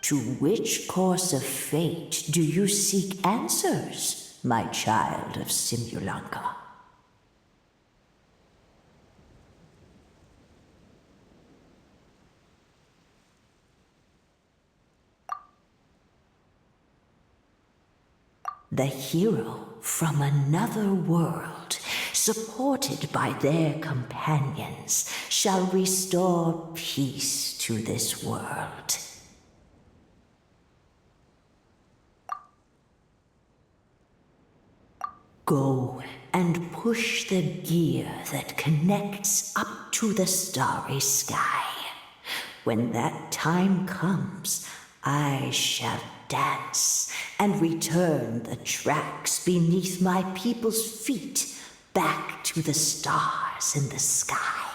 To which course of fate do you seek answers, my child of Simulanka? The hero from another world, supported by their companions, shall restore peace to this world. Go and push the gear that connects up to the starry sky. When that time comes, I shall dance and return the tracks beneath my people's feet back to the stars in the sky.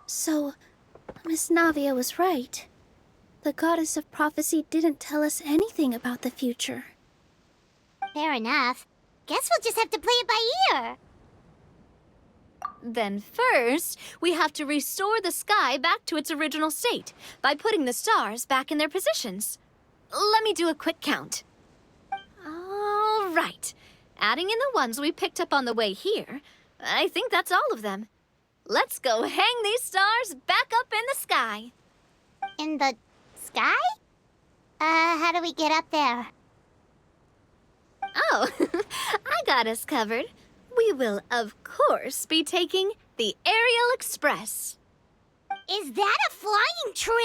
So, Miss Navia was right. The goddess of prophecy didn't tell us anything about the future. Fair enough. Guess we'll just have to play it by ear. Then first, we have to restore the sky back to its original state by putting the stars back in their positions. Let me do a quick count. All right. Adding in the ones we picked up on the way here, I think that's all of them. Let's go hang these stars back up in the sky. In the sky? How do we get up there? Oh, I got us covered. We will, of course, be taking the Aerial Express. Is that a flying train?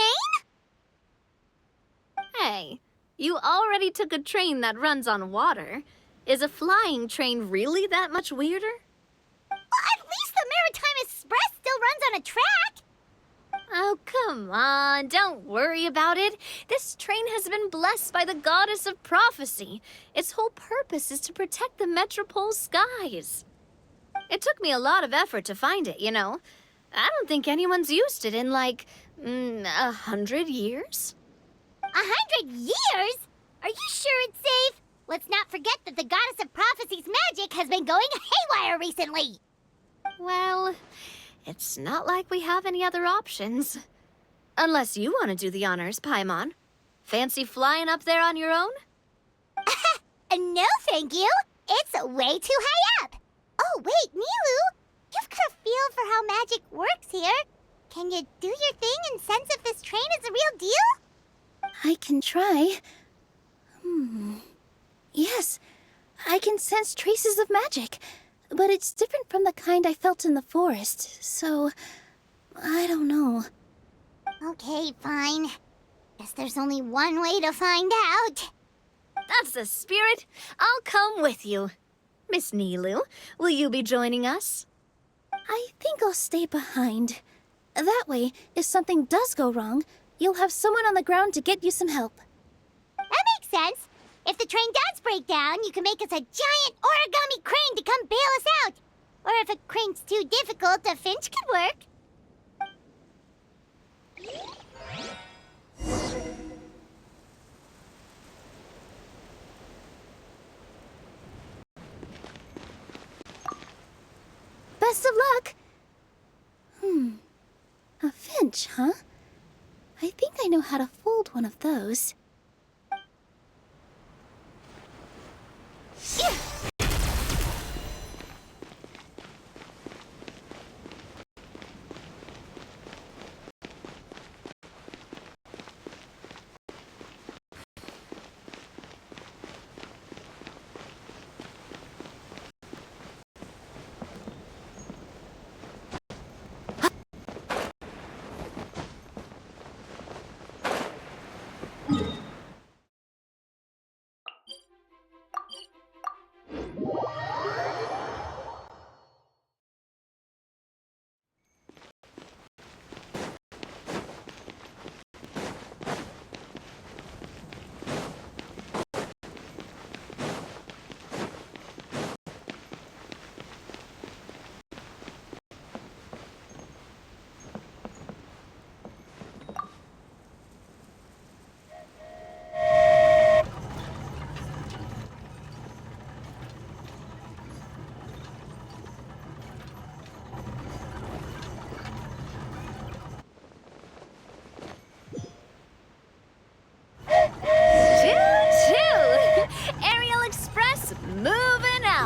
Hey, you already took a train that runs on water. Is a flying train really that much weirder? Well, at least the Maritime Express still runs on a track. Oh, come on, don't worry about it. This train has been blessed by the goddess of prophecy. Its whole purpose is to protect the Metropole skies. It took me a lot of effort to find it, you know. I don't think anyone's used it in, like, 100 years. 100 years? Are you sure it's safe? Let's not forget that the goddess of prophecy's magic has been going haywire recently. Well, it's not like we have any other options. Unless you want to do the honors, Paimon. Fancy flying up there on your own? No, thank you. It's way too high up. Oh, wait, Nilu. You've got a feel for how magic works here. Can you do your thing and sense if this train is the real deal? I can try. Yes, I can sense traces of magic, but it's different from the kind I felt in the forest, so I don't know. Okay, fine. Guess there's only one way to find out. That's the spirit. I'll come with you. Miss Nilu, will you be joining us? I think I'll stay behind. That way, if something does go wrong, you'll have someone on the ground to get you some help. That makes sense. If the train does break down, you can make us a giant origami crane to come bail us out. Or if a crane's too difficult, a finch could work. Best of luck! A finch, huh? I think I know how to fold one of those.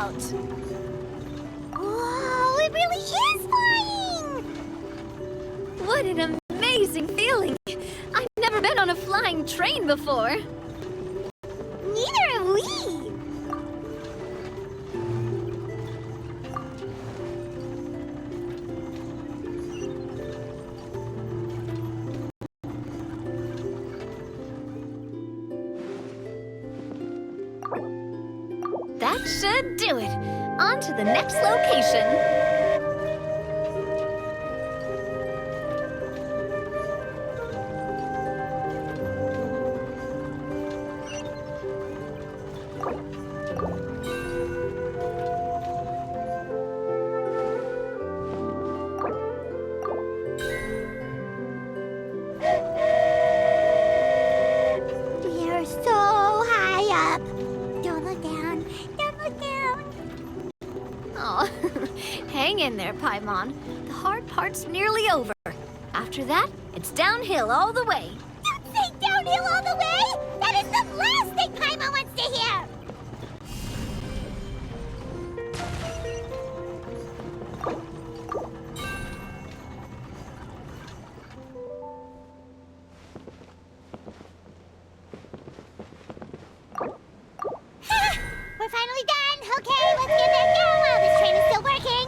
out. Whoa, it really is flying! What an amazing feeling! I've never been on a flying train before. Neither have we! That should do it. On to the next location. We're so high up. Don't look down. Don't look down. Oh, hang in there, Paimon. The hard part's nearly over. After that, it's downhill all the way. Don't say downhill all the way! That is the last thing Paimon wants to hear! Ha! We're finally done! Okay, let's get back down while this train is still working!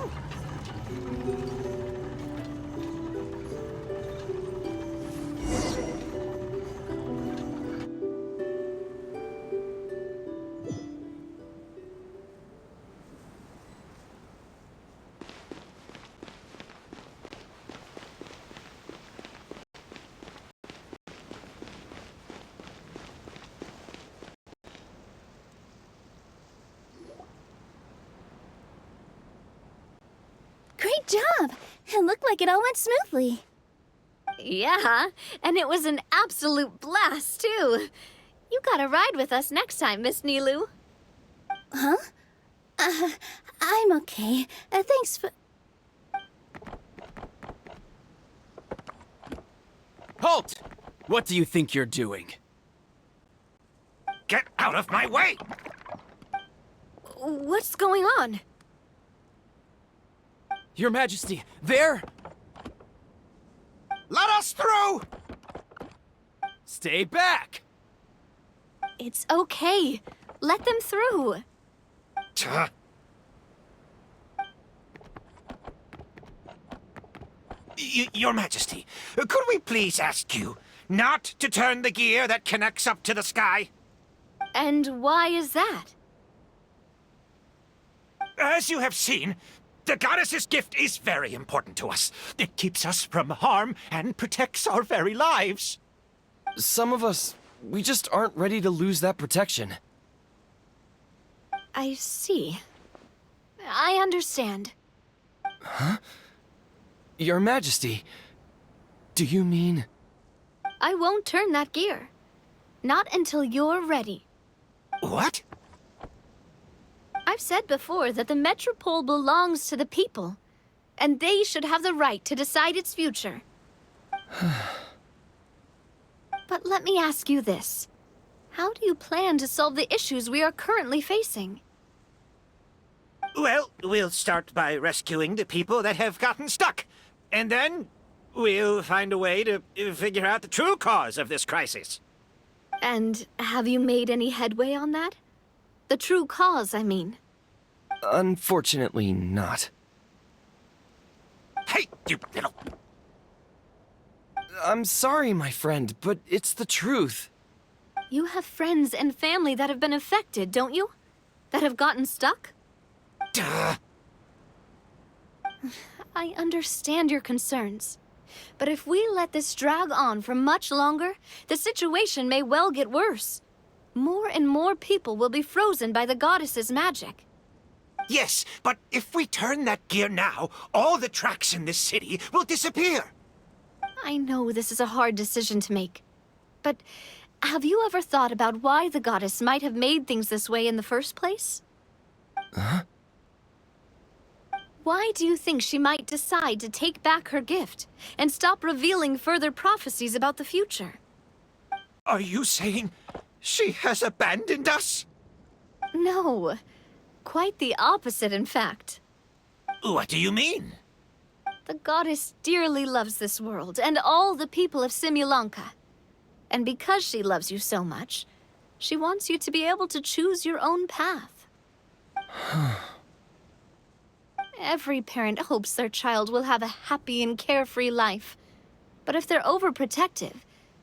Great job! It looked like it all went smoothly. Yeah, and it was an absolute blast, too. You gotta ride with us next time, Miss Nilu. Huh? I'm okay. Thanks for... Halt! What do you think you're doing? Get out of my way! What's going on? Your Majesty, there! Let us through! Stay back! It's okay. Let them through. Tuh. Your Majesty, could we please ask you not to turn the gear that connects up to the sky? And why is that? As you have seen, the goddess's gift is very important to us. It keeps us from harm and protects our very lives. Some of us, we just aren't ready to lose that protection. I see. I understand. Your Majesty, do you mean... I won't turn that gear. Not until you're ready. What? I've said before that the Metropole belongs to the people, and they should have the right to decide its future. But let me ask you this. How do you plan to solve the issues we are currently facing? Well, we'll start by rescuing the people that have gotten stuck. And then we'll find a way to figure out the true cause of this crisis. And have you made any headway on that? The true cause, I mean. Unfortunately not. Hey, you little... I'm sorry, my friend, but it's the truth. You have friends and family that have been affected, don't you? That have gotten stuck? Duh. I understand your concerns. But if we let this drag on for much longer, the situation may well get worse. More and more people will be frozen by the goddess's magic. Yes, but if we turn that gear now, all the tracks in this city will disappear. I know this is a hard decision to make. But have you ever thought about why the goddess might have made things this way in the first place? Huh? Why do you think she might decide to take back her gift and stop revealing further prophecies about the future? Are you saying she has abandoned us? No. Quite the opposite, in fact. What do you mean? The goddess dearly loves this world and all the people of Simulanka. And because she loves you so much, she wants you to be able to choose your own path. Every parent hopes their child will have a happy and carefree life. But if they're overprotective,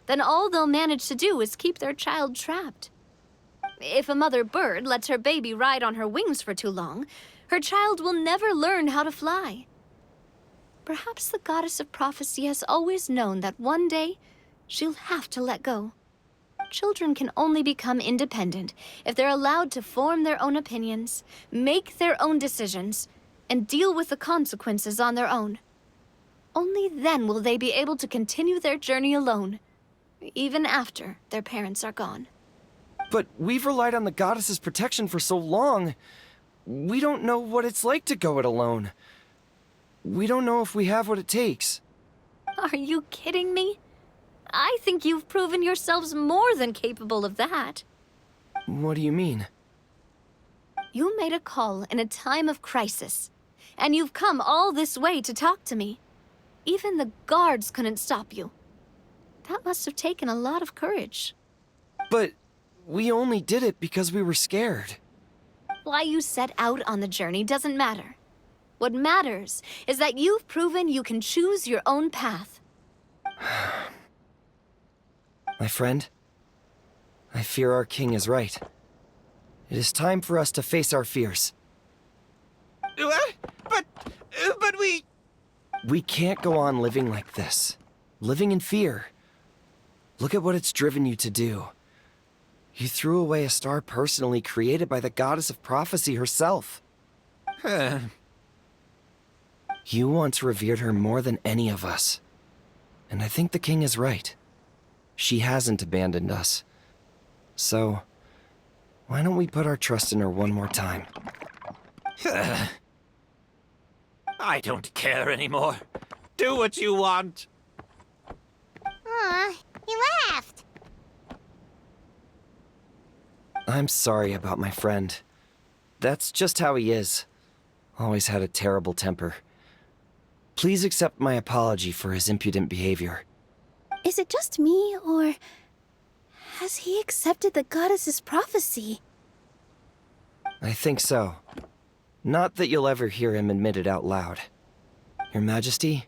then all they'll manage to do is keep their child trapped. If a mother bird lets her baby ride on her wings for too long, her child will never learn how to fly. Perhaps the goddess of prophecy has always known that one day she'll have to let go. Children can only become independent if they're allowed to form their own opinions, make their own decisions, and deal with the consequences on their own. Only then will they be able to continue their journey alone, even after their parents are gone. But we've relied on the goddess's protection for so long. We don't know what it's like to go it alone. We don't know if we have what it takes. Are you kidding me? I think you've proven yourselves more than capable of that. What do you mean? You made a call in a time of crisis, and you've come all this way to talk to me. Even the guards couldn't stop you. That must have taken a lot of courage. But we only did it because we were scared. Why you set out on the journey doesn't matter. What matters is that you've proven you can choose your own path. My friend, I fear our king is right. It is time for us to face our fears. What? But we... We can't go on living like this. Living in fear. Look at what it's driven you to do. You threw away a star personally created by the goddess of prophecy herself. You once revered her more than any of us. And I think the king is right. She hasn't abandoned us. So, why don't we put our trust in her one more time? I don't care anymore. Do what you want. Aw, he laughed. I'm sorry about my friend. That's just how he is. Always had a terrible temper. Please accept my apology for his impudent behavior. Is it just me, or has he accepted the goddess's prophecy? I think so. Not that you'll ever hear him admit it out loud. Your Majesty,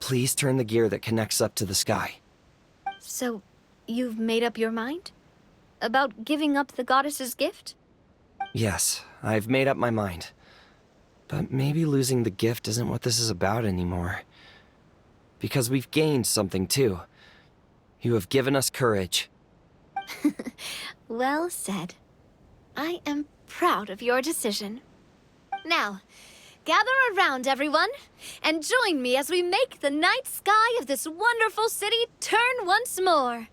please turn the gear that connects up to the sky. So, you've made up your mind? About giving up the goddess's gift? Yes, I've made up my mind. But maybe losing the gift isn't what this is about anymore. Because we've gained something too. You have given us courage. Well said. I am proud of your decision. Now, gather around, everyone, and join me as we make the night sky of this wonderful city turn once more.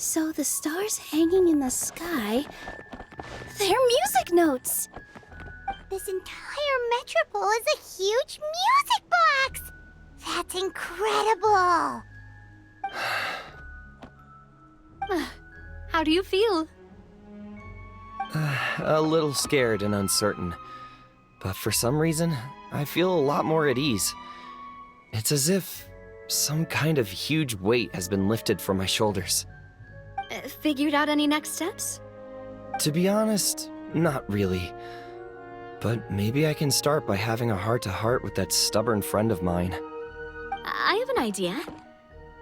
So the stars hanging in the sky, they're music notes! This entire metropole is a huge music box! That's incredible! How do you feel? A little scared and uncertain. But for some reason, I feel a lot more at ease. It's as if some kind of huge weight has been lifted from my shoulders. Figured out any next steps? To be honest, not really. But maybe I can start by having a heart-to-heart with that stubborn friend of mine. I have an idea.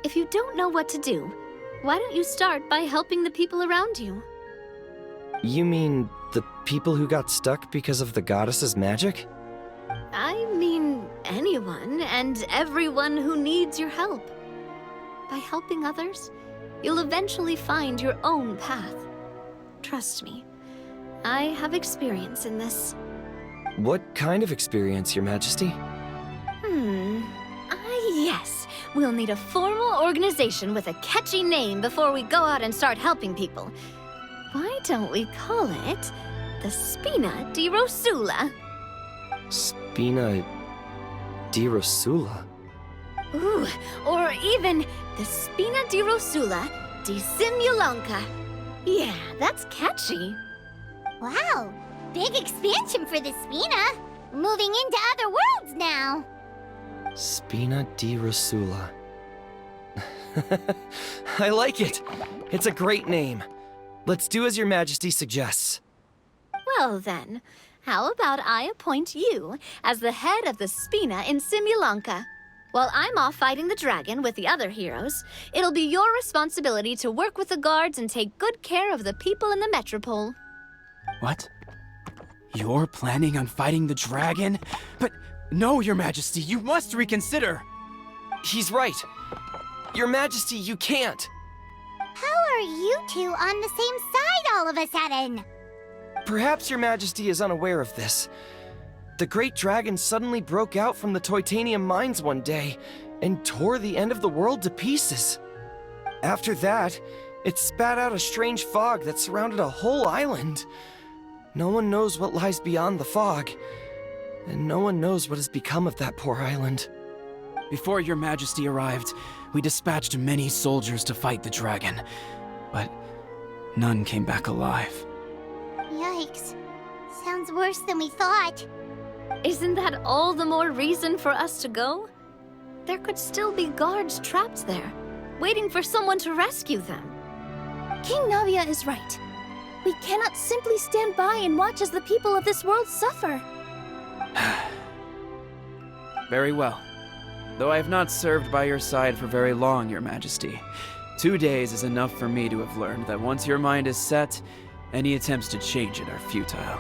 If you don't know what to do, Why don't you start by helping the people around you? You mean the people who got stuck because of the goddess's magic? I mean anyone and everyone who needs your help. By helping others, you'll eventually find your own path. Trust me, I have experience in this. What kind of experience, Your Majesty? Yes. We'll need a formal organization with a catchy name before we go out and start helping people. Why don't we call it the Spina di Rosula? Spina di Rosula? Ooh, or even the Spina di Rosula di Simulanka. Yeah, that's catchy. Wow, big expansion for the Spina. Moving into other worlds now. Spina di Rosula. I like it. It's a great name. Let's do as Your Majesty suggests. Well then, how about I appoint you as the head of the Spina in Simulanka? While I'm off fighting the dragon with the other heroes, it'll be your responsibility to work with the guards and take good care of the people in the metropole. What? You're planning on fighting the dragon? But no, Your Majesty, you must reconsider! He's right. Your Majesty, you can't. How are you two on the same side all of a sudden? Perhaps Your Majesty is unaware of this. The great dragon suddenly broke out from the Titanium mines one day and tore the end of the world to pieces. After that, it spat out a strange fog that surrounded a whole island. No one knows what lies beyond the fog, and no one knows what has become of that poor island. Before Your Majesty arrived, we dispatched many soldiers to fight the dragon, but none came back alive. Yikes. Sounds worse than we thought. Isn't that all the more reason for us to go? There could still be guards trapped there, waiting for someone to rescue them. King Navia is right. We cannot simply stand by and watch as the people of this world suffer. Very well. Though I have not served by your side for very long, Your Majesty. 2 days is enough for me to have learned that once your mind is set, any attempts to change it are futile.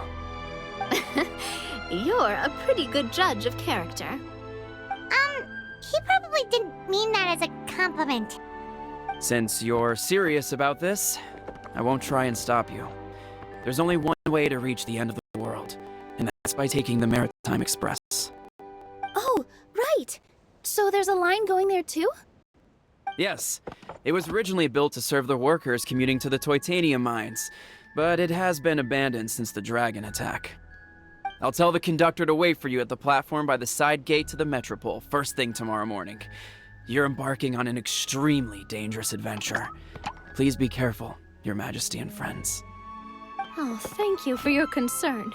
You're a pretty good judge of character. He probably didn't mean that as a compliment. Since you're serious about this, I won't try and stop you. There's only one way to reach the end of the world, and that's by taking the Maritime Express. Oh, right. So there's a line going there too? Yes, it was originally built to serve the workers commuting to the Titanium mines, but it has been abandoned since the dragon attack. I'll tell the conductor to wait for you at the platform by the side gate to the Metropole first thing tomorrow morning. You're embarking on an extremely dangerous adventure. Please be careful, Your Majesty and friends. Oh, thank you for your concern.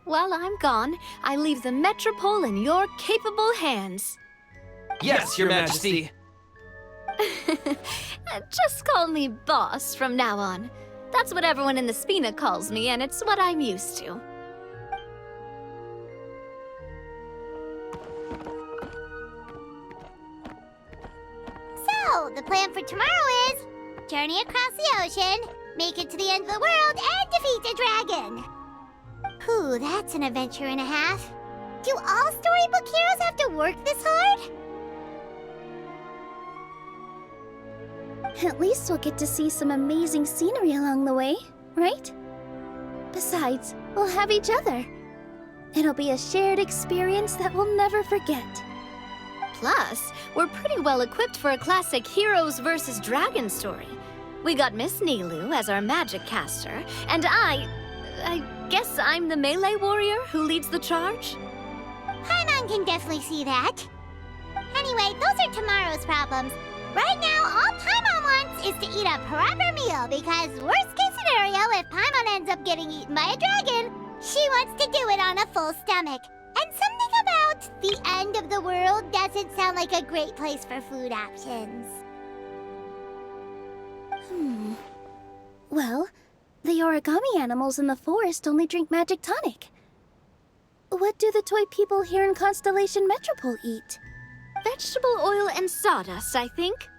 While I'm gone, I leave the Metropole in your capable hands. Yes, Your Majesty. Just call me boss from now on. That's what everyone in the Spina calls me, and it's what I'm used to. So, the plan for tomorrow is journey across the ocean, make it to the end of the world, and defeat a dragon. Whew, that's an adventure and a half. Do all storybook heroes have to work this hard? At least we'll get to see some amazing scenery along the way, right? Besides, we'll have each other. It'll be a shared experience that we'll never forget. Plus, we're pretty well equipped for a classic heroes versus dragon story. We got Miss Nilu as our magic caster, and I guess I'm the melee warrior who leads the charge? Paimon can definitely see that. Anyway, those are tomorrow's problems. Right now, all Paimon wants is to eat a proper meal because worst case scenario, if Paimon ends up getting eaten by a dragon, she wants to do it on a full stomach. And something about the end of the world doesn't sound like a great place for food options. Well, the origami animals in the forest only drink magic tonic. What do the toy people here in Constellation Metropole eat? Vegetable oil and sawdust, I think.